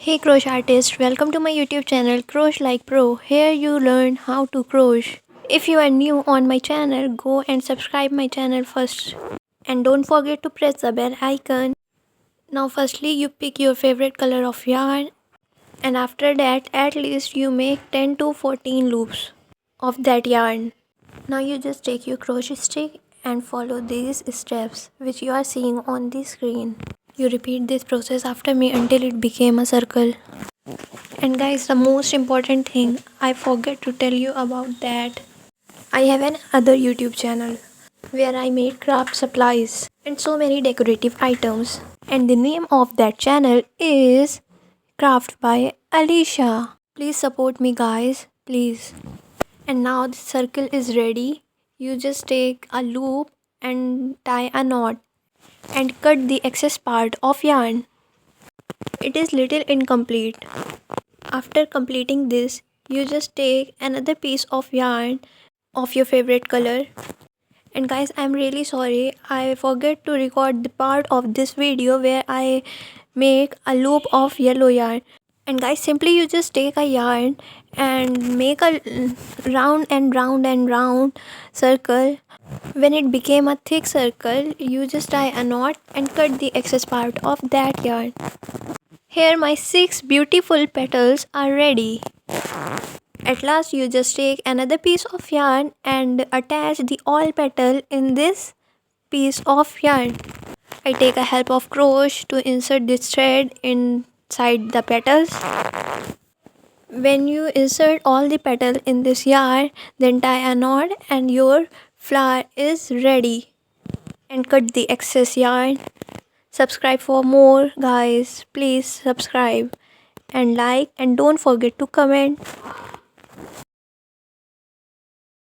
Hey crochet artist, welcome to my YouTube channel Crochet Like Pro. Here you learn how to crochet. If you are new on my channel, go and subscribe my channel first. And don't forget to press the bell icon. Now firstly you pick your favorite color of yarn, and after that at least you make 10 to 14 loops of that yarn. Now you just take your crochet stick and follow these steps which you are seeing on the screen. You repeat this process after me until it became a circle. And guys, the most important thing I forget to tell you about that I have an other YouTube channel where I make craft supplies and so many decorative items. And the name of that channel is Craft by Alicia. Please support me guys, please. And now the circle is ready. You just take a loop and tie a knot and cut the excess part of yarn. It is little incomplete. After completing this, you just take another piece of yarn of your favorite color. And guys, I'm really sorry, I forget to record the part of this video where I make a loop of yellow yarn. And guys, simply you just take a yarn and make a round and round and round circle. When it became a thick circle, you just tie a knot and cut the excess part of that yarn. Here my 6 beautiful petals are ready. At last you just take another piece of yarn and attach the all petal in this piece of yarn. I take a help of crochet to insert this thread inside the petals. When you insert all the petal in this yarn, then tie a knot and your flower is ready. And cut the excess yarn. Subscribe for more guys. Please subscribe and like, and don't forget to comment.